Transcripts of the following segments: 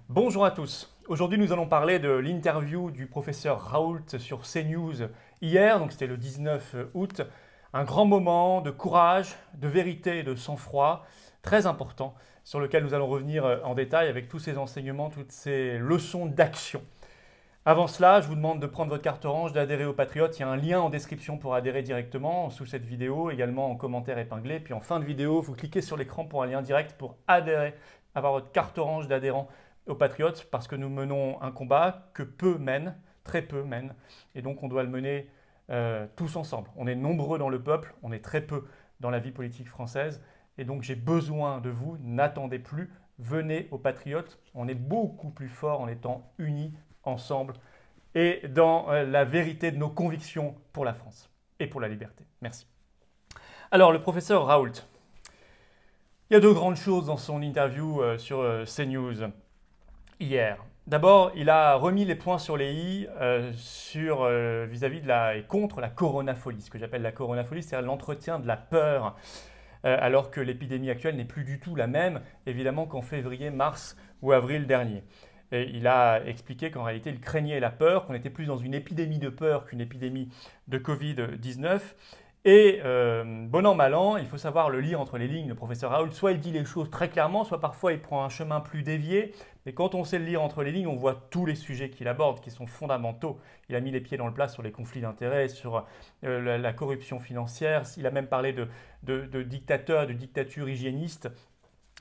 Bonjour à tous. Aujourd'hui, nous allons parler de l'interview du professeur Raoult sur CNews hier, donc c'était le 19 août. Un grand moment de courage, de vérité et de sang-froid, très important, sur lequel nous allons revenir en détail avec tous ces enseignements, toutes ces leçons d'action. Avant cela, je vous demande de prendre votre carte orange, d'adhérer au Patriote. Il y a un lien en description pour adhérer directement sous cette vidéo, également en commentaire épinglé. Puis en fin de vidéo, vous cliquez sur l'écran pour un lien direct pour adhérer, avoir votre carte orange d'adhérent aux Patriotes, parce que nous menons un combat que peu mènent, très peu mènent, et donc on doit le mener tous ensemble. On est nombreux dans le peuple, on est très peu dans la vie politique française, et donc j'ai besoin de vous, n'attendez plus, venez aux Patriotes, on est beaucoup plus fort en étant unis, ensemble, et dans la vérité de nos convictions pour la France et pour la liberté. Merci. Alors, le professeur Raoult, il y a deux grandes choses dans son interview sur CNews hier. D'abord, il a remis les points sur les i vis-à-vis de et contre la coronafolie. Ce que j'appelle la coronafolie, c'est l'entretien de la peur, alors que l'épidémie actuelle n'est plus du tout la même, évidemment, qu'en février, mars ou avril dernier. Et il a expliqué qu'en réalité, il craignait la peur, qu'on était plus dans une épidémie de peur qu'une épidémie de Covid-19. Et bon an, mal an, il faut savoir le lire entre les lignes, le professeur Raoult. Soit il dit les choses très clairement, soit parfois il prend un chemin plus dévié. Mais quand on sait le lire entre les lignes, on voit tous les sujets qu'il aborde, qui sont fondamentaux. Il a mis les pieds dans le plat sur les conflits d'intérêts, sur la corruption financière. Il a même parlé de dictateurs, de dictature hygiéniste.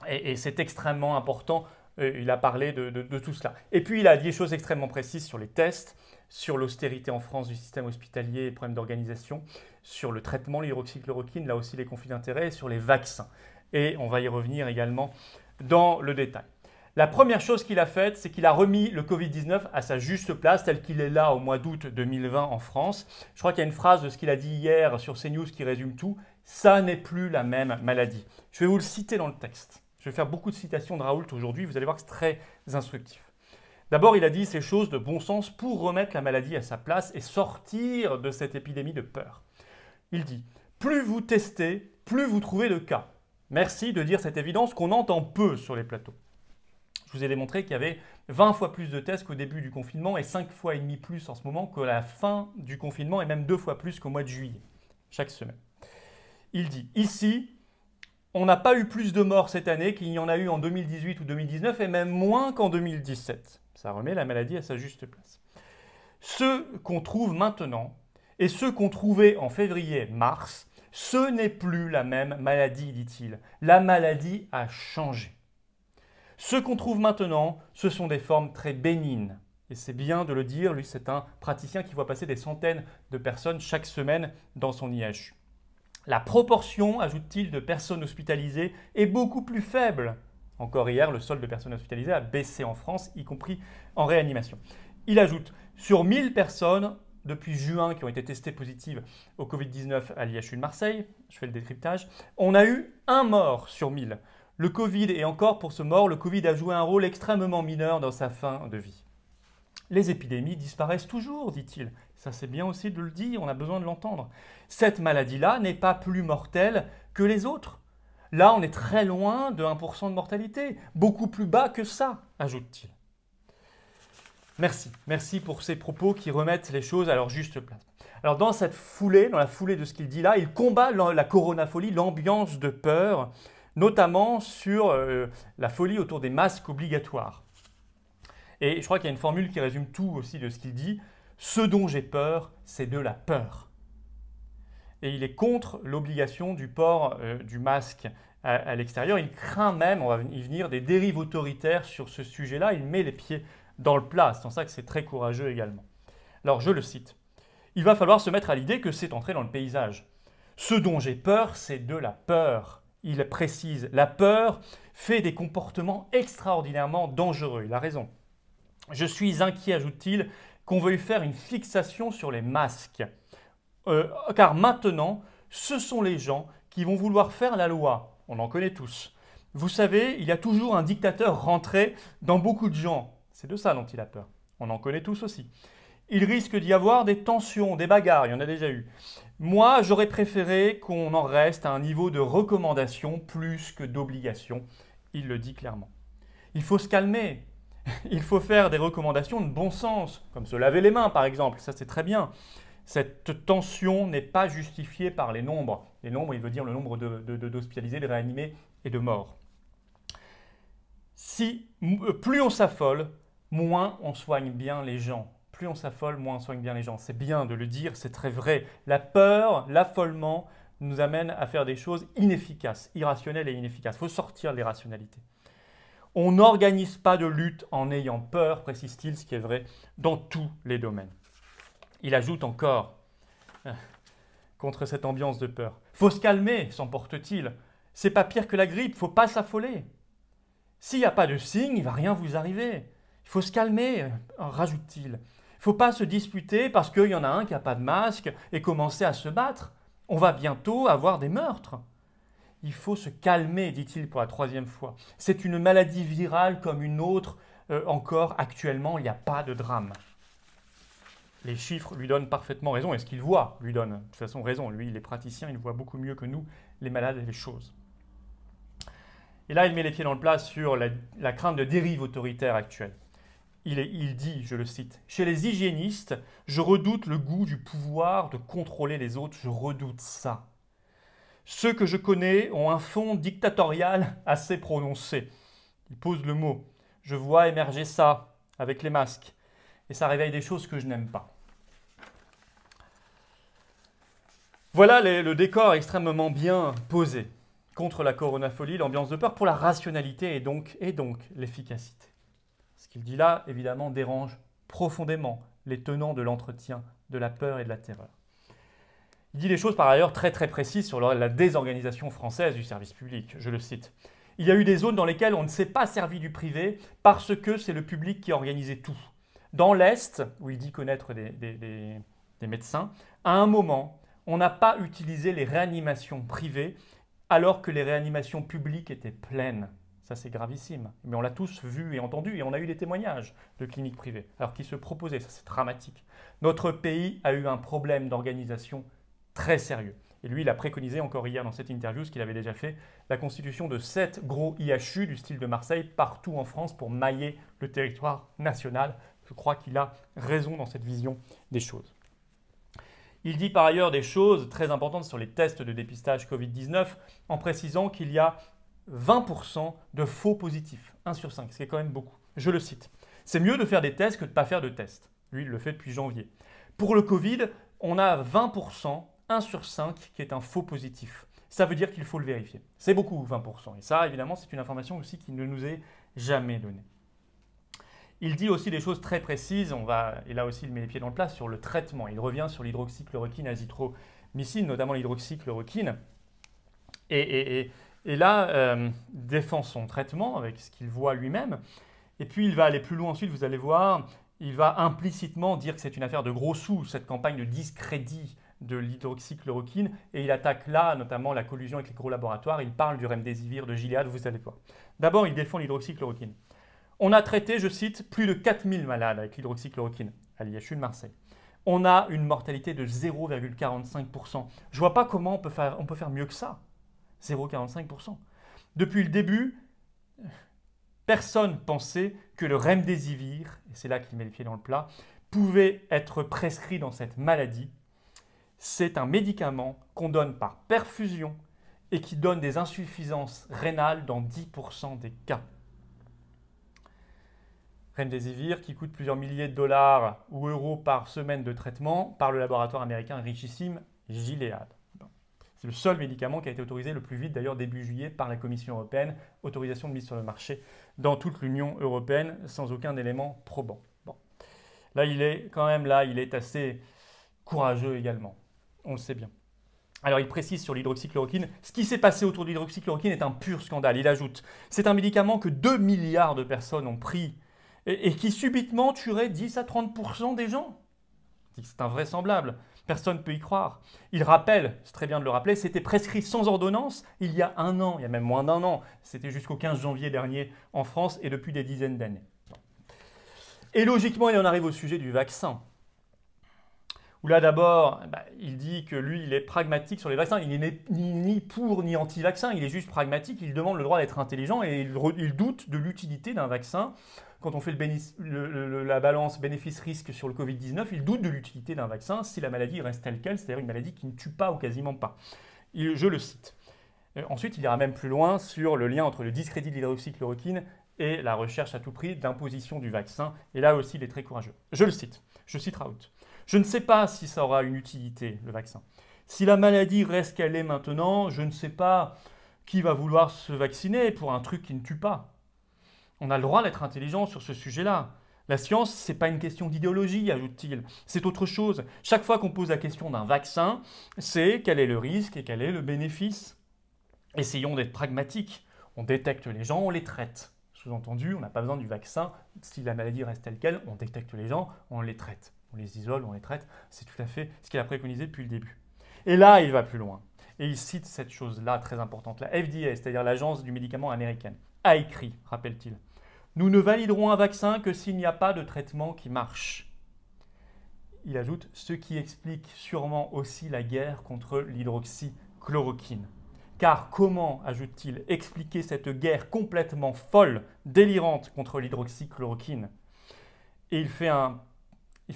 Et c'est extrêmement important. Il a parlé de tout cela. Et puis, il a dit des choses extrêmement précises sur les tests, sur l'austérité en France du système hospitalier et les problèmes d'organisation, sur le traitement, l'hydroxychloroquine, là aussi les conflits d'intérêts, et sur les vaccins. Et on va y revenir également dans le détail. La première chose qu'il a faite, c'est qu'il a remis le Covid-19 à sa juste place, tel qu'il est là au mois d'août 2020 en France. Je crois qu'il y a une phrase de ce qu'il a dit hier sur CNews qui résume tout. « Ça n'est plus la même maladie ». Je vais vous le citer dans le texte. Je vais faire beaucoup de citations de Raoult aujourd'hui, vous allez voir que c'est très instructif. D'abord, il a dit ces choses de bon sens pour remettre la maladie à sa place et sortir de cette épidémie de peur. Il dit « Plus vous testez, plus vous trouvez de cas. Merci de dire cette évidence qu'on entend peu sur les plateaux. » Je vous ai démontré qu'il y avait 20 fois plus de tests qu'au début du confinement et 5 fois et demi plus en ce moment qu'à la fin du confinement et même 2 fois plus qu'au mois de juillet, chaque semaine. Il dit « Ici, on n'a pas eu plus de morts cette année qu'il y en a eu en 2018 ou 2019 et même moins qu'en 2017. » Ça remet la maladie à sa juste place. Ceux qu'on trouve maintenant et ceux qu'on trouvait en février-mars, ce n'est plus la même maladie, dit-il. La maladie a changé. Ceux qu'on trouve maintenant, ce sont des formes très bénignes. Et c'est bien de le dire, lui c'est un praticien qui voit passer des centaines de personnes chaque semaine dans son IHU. La proportion, ajoute-t-il, de personnes hospitalisées est beaucoup plus faible. Encore hier, le solde de personnes hospitalisées a baissé en France, y compris en réanimation. Il ajoute, sur 1000 personnes depuis juin qui ont été testées positives au Covid-19 à l'IHU de Marseille, je fais le décryptage, on a eu un mort sur 1000. Le Covid, et encore pour ce mort, le Covid a joué un rôle extrêmement mineur dans sa fin de vie. Les épidémies disparaissent toujours, dit-il. Ça, c'est bien aussi de le dire, on a besoin de l'entendre. Cette maladie-là n'est pas plus mortelle que les autres. Là, on est très loin de 1% de mortalité, beaucoup plus bas que ça, ajoute-t-il. Merci pour ces propos qui remettent les choses à leur juste place. Alors, dans la foulée de ce qu'il dit là, il combat la coronafolie, l'ambiance de peur, notamment sur la folie autour des masques obligatoires. Et je crois qu'il y a une formule qui résume tout aussi de ce qu'il dit. Ce dont j'ai peur, c'est de la peur. Et il est contre l'obligation du port du masque à l'extérieur. Il craint même, on va y venir, des dérives autoritaires sur ce sujet-là. Il met les pieds dans le plat. C'est en ça que c'est très courageux également. Alors, je le cite. Il va falloir se mettre à l'idée que c'est entré dans le paysage. Ce dont j'ai peur, c'est de la peur. Il précise, la peur fait des comportements extraordinairement dangereux. Il a raison. Je suis inquiet, ajoute-t-il, qu'on veuille faire une fixation sur les masques. Car maintenant, ce sont les gens qui vont vouloir faire la loi. On en connaît tous. Vous savez, il y a toujours un dictateur rentré dans beaucoup de gens. C'est de ça dont il a peur. On en connaît tous aussi. Il risque d'y avoir des tensions, des bagarres, il y en a déjà eu. Moi, j'aurais préféré qu'on en reste à un niveau de recommandation plus que d'obligation. Il le dit clairement. Il faut se calmer. Il faut faire des recommandations de bon sens, comme se laver les mains par exemple, ça c'est très bien. Cette tension n'est pas justifiée par les nombres. Les nombres, il veut dire le nombre d'hospitalisés, de réanimés et de morts. Plus on s'affole, moins on soigne bien les gens. Plus on s'affole, moins on soigne bien les gens. C'est bien de le dire, c'est très vrai. La peur, l'affolement nous amène à faire des choses inefficaces, irrationnelles et inefficaces. Il faut sortir de l'irrationalité. On n'organise pas de lutte en ayant peur, précise-t-il, ce qui est vrai dans tous les domaines. Il ajoute encore, contre cette ambiance de peur, « Faut se calmer », s'emporte-t-il. C'est pas pire que la grippe, faut pas s'affoler. S'il n'y a pas de signe, il ne va rien vous arriver. Il faut se calmer, rajoute-t-il. Il ne faut pas se disputer parce qu'il y en a un qui n'a pas de masque et commencer à se battre. On va bientôt avoir des meurtres. Il faut se calmer, dit-il pour la 3e fois. C'est une maladie virale comme une autre. Encore actuellement, il n'y a pas de drame. Les chiffres lui donnent parfaitement raison et ce qu'il voit lui donne de toute façon raison. Lui, il est praticien, il voit beaucoup mieux que nous les malades et les choses. Et là, il met les pieds dans le plat sur la crainte de dérive autoritaire actuelle. Il dit, je le cite, « Chez les hygiénistes, je redoute le goût du pouvoir de contrôler les autres, je redoute ça. Ceux que je connais ont un fond dictatorial assez prononcé. » Il pose le mot. « Je vois émerger ça avec les masques, et ça réveille des choses que je n'aime pas. » Voilà le décor extrêmement bien posé. Contre la coronafolie, l'ambiance de peur, pour la rationalité et donc l'efficacité. Ce qu'il dit là, évidemment, dérange profondément les tenants de l'entretien de la peur et de la terreur. Il dit des choses par ailleurs très très précises sur la désorganisation française du service public. Je le cite. « Il y a eu des zones dans lesquelles on ne s'est pas servi du privé parce que c'est le public qui a organisé tout. Dans l'Est, où il dit connaître des médecins, à un moment, on n'a pas utilisé les réanimations privées alors que les réanimations publiques étaient pleines. » Ça, c'est gravissime. Mais on l'a tous vu et entendu, et on a eu des témoignages de cliniques privées, alors qu'ils se proposaient. Ça, c'est dramatique. Notre pays a eu un problème d'organisation très sérieux. Et lui, il a préconisé encore hier dans cette interview, ce qu'il avait déjà fait, la constitution de 7 gros IHU du style de Marseille partout en France pour mailler le territoire national. Je crois qu'il a raison dans cette vision des choses. Il dit par ailleurs des choses très importantes sur les tests de dépistage Covid-19 en précisant qu'il y a 20% de faux positifs, 1 sur 5, ce qui est quand même beaucoup. Je le cite. « C'est mieux de faire des tests que de ne pas faire de tests. » Lui, il le fait depuis janvier. Pour le Covid, on a 20%, 1 sur 5 qui est un faux positif. Ça veut dire qu'il faut le vérifier. C'est beaucoup, 20%. Et ça, évidemment, c'est une information aussi qui ne nous est jamais donnée. Il dit aussi des choses très précises, et là aussi il met les pieds dans le plat, sur le traitement. Il revient sur l'hydroxychloroquine, azithromycine, notamment l'hydroxychloroquine. Et là, défend son traitement avec ce qu'il voit lui-même. Et puis il va aller plus loin ensuite, vous allez voir, il va implicitement dire que c'est une affaire de gros sous, cette campagne de discrédit de l'hydroxychloroquine. Et il attaque là, notamment, la collusion avec les gros laboratoires. Il parle du remdesivir, de Gilead, vous allez voir. D'abord, il défend l'hydroxychloroquine. On a traité, je cite, plus de 4000 malades avec l'hydroxychloroquine à l'IHU de Marseille. On a une mortalité de 0,45%. Je ne vois pas comment on peut faire mieux que ça. 0,45%. Depuis le début, personne pensait que le remdesivir, et c'est là qu'il met les pieds dans le plat, pouvait être prescrit dans cette maladie. C'est un médicament qu'on donne par perfusion et qui donne des insuffisances rénales dans 10% des cas. Remdesivir qui coûte plusieurs milliers de dollars ou euros par semaine de traitement par le laboratoire américain richissime Gilead. C'est le seul médicament qui a été autorisé le plus vite, d'ailleurs début juillet, par la Commission européenne. Autorisation de mise sur le marché dans toute l'Union européenne sans aucun élément probant. Bon. Là, il est assez courageux également. On le sait bien. Alors, il précise sur l'hydroxychloroquine, ce qui s'est passé autour de l'hydroxychloroquine est un pur scandale. Il ajoute, c'est un médicament que 2 milliards de personnes ont pris et qui subitement tuerait 10 à 30% des gens. C'est invraisemblable. Personne ne peut y croire. Il rappelle, c'est très bien de le rappeler, c'était prescrit sans ordonnance il y a 1 an, il y a même moins d'1 an. C'était jusqu'au 15 janvier dernier en France et depuis des dizaines d'années. Et logiquement, il en arrive au sujet du vaccin. Où là d'abord, il dit que lui, il est pragmatique sur les vaccins. Il n'est ni pour ni anti-vaccin, il est juste pragmatique. Il demande le droit d'être intelligent et il doute de l'utilité d'un vaccin quand on fait la balance bénéfice-risque sur le Covid-19, il doute de l'utilité d'un vaccin si la maladie reste telle qu'elle, c'est-à-dire une maladie qui ne tue pas ou quasiment pas. Je le cite. Ensuite, il ira même plus loin sur le lien entre le discrédit de l'hydroxychloroquine et la recherche à tout prix d'imposition du vaccin. Et là aussi, il est très courageux. Je le cite. Je cite Raoult. Je ne sais pas si ça aura une utilité, le vaccin. Si la maladie reste qu'elle est maintenant, je ne sais pas qui va vouloir se vacciner pour un truc qui ne tue pas. On a le droit d'être intelligent sur ce sujet-là. La science, ce n'est pas une question d'idéologie, ajoute-t-il. C'est autre chose. Chaque fois qu'on pose la question d'un vaccin, c'est quel est le risque et quel est le bénéfice. Essayons d'être pragmatiques. On détecte les gens, on les traite. Sous-entendu, on n'a pas besoin du vaccin. Si la maladie reste telle qu'elle, on détecte les gens, on les traite. On les isole, on les traite. C'est tout à fait ce qu'il a préconisé depuis le début. Et là, il va plus loin. Et il cite cette chose-là très importante. La FDA, c'est-à-dire l'agence du médicament américaine, a écrit, rappelle-t-il, « Nous ne validerons un vaccin que s'il n'y a pas de traitement qui marche. » Il ajoute, ce qui explique sûrement aussi la guerre contre l'hydroxychloroquine. Car comment, ajoute-t-il, expliquer cette guerre complètement folle, délirante contre l'hydroxychloroquine? Et il fait un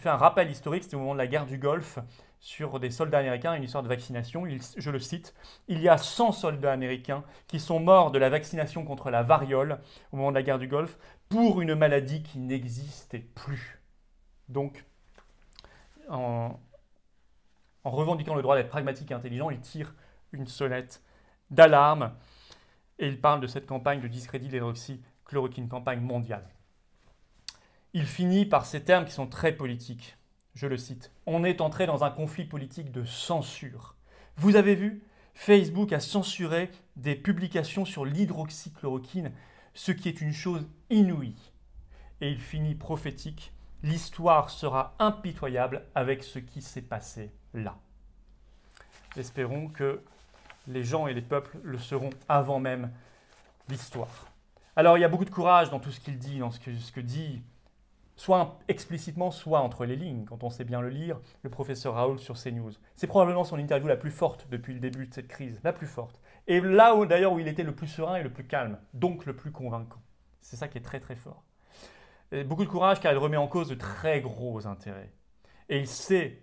rappel historique, c'était au moment de la guerre du Golfe, sur des soldats américains, une histoire de vaccination. Je le cite, « Il y a 100 soldats américains qui sont morts de la vaccination contre la variole au moment de la guerre du Golfe pour une maladie qui n'existait plus. » Donc, en revendiquant le droit d'être pragmatique et intelligent, il tire une sonnette d'alarme et il parle de cette campagne de discrédit de l'hydroxychloroquine, campagne mondiale. Il finit par ces termes qui sont très politiques. Je le cite. « On est entré dans un conflit politique de censure. Vous avez vu, Facebook a censuré des publications sur l'hydroxychloroquine, ce qui est une chose inouïe. » Et il finit prophétique. « L'histoire sera impitoyable avec ce qui s'est passé là. » Espérons que les gens et les peuples le seront avant même l'histoire. Alors, il y a beaucoup de courage dans tout ce qu'il dit, dans ce que dit, soit explicitement, soit entre les lignes, quand on sait bien le lire, le professeur Raoult sur CNews. C'est probablement son interview la plus forte depuis le début de cette crise, la plus forte. Et là, d'ailleurs, où il était le plus serein et le plus calme, donc le plus convaincant. C'est ça qui est très très fort. Et beaucoup de courage car il remet en cause de très gros intérêts. Et il sait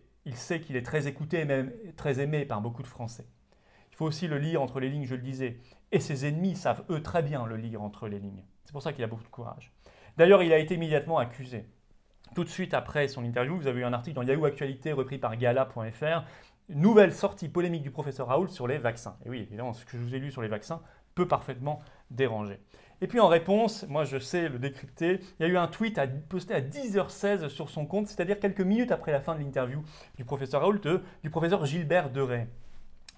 qu'il est très écouté et même très aimé par beaucoup de Français. Il faut aussi le lire entre les lignes, je le disais. Et ses ennemis savent eux très bien le lire entre les lignes. C'est pour ça qu'il a beaucoup de courage. D'ailleurs, il a été immédiatement accusé. Tout de suite après son interview, vous avez eu un article dans Yahoo Actualité repris par Gala.fr. Nouvelle sortie polémique du professeur Raoult sur les vaccins. Et oui, évidemment, ce que je vous ai lu sur les vaccins peut parfaitement déranger. Et puis en réponse, moi je sais le décrypter, il y a eu un tweet posté à 10h16 sur son compte, c'est-à-dire quelques minutes après la fin de l'interview du professeur Raoult, du professeur Gilbert Deray.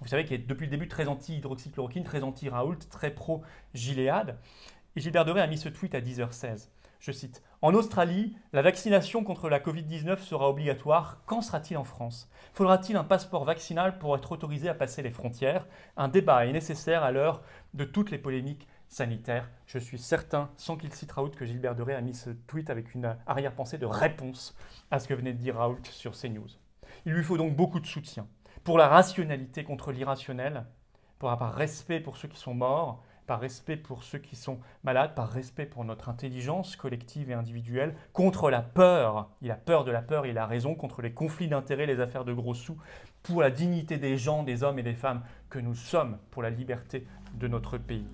Vous savez qu'il est depuis le début très anti-hydroxychloroquine, très anti-Raoult, très pro-Gilead. Et Gilbert Deray a mis ce tweet à 10h16. Je cite, « En Australie, la vaccination contre la Covid-19 sera obligatoire. Qu'en sera-t-il en France? Faudra-t-il un passeport vaccinal pour être autorisé à passer les frontières? Un débat est nécessaire à l'heure de toutes les polémiques sanitaires. » Je suis certain, sans qu'il cite Raoult, que Gilbert Deray a mis ce tweet avec une arrière-pensée de réponse à ce que venait de dire Raoult sur CNews. Il lui faut donc beaucoup de soutien pour la rationalité contre l'irrationnel, par respect pour ceux qui sont morts, par respect pour ceux qui sont malades, par respect pour notre intelligence collective et individuelle, contre la peur. Il a peur de la peur, il a raison, contre les conflits d'intérêts, les affaires de gros sous, pour la dignité des gens, des hommes et des femmes que nous sommes, pour la liberté de notre pays.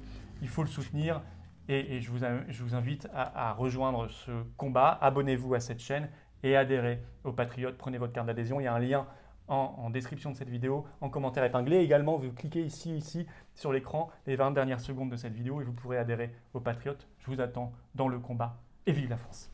Il faut le soutenir et je vous invite à rejoindre ce combat. Abonnez-vous à cette chaîne et adhérez aux Patriotes. Prenez votre carte d'adhésion, il y a un lien en description de cette vidéo, en commentaire épinglé. Également, vous cliquez ici sur l'écran, les 20 dernières secondes de cette vidéo et vous pourrez adhérer aux Patriotes. Je vous attends dans le combat et vive la France!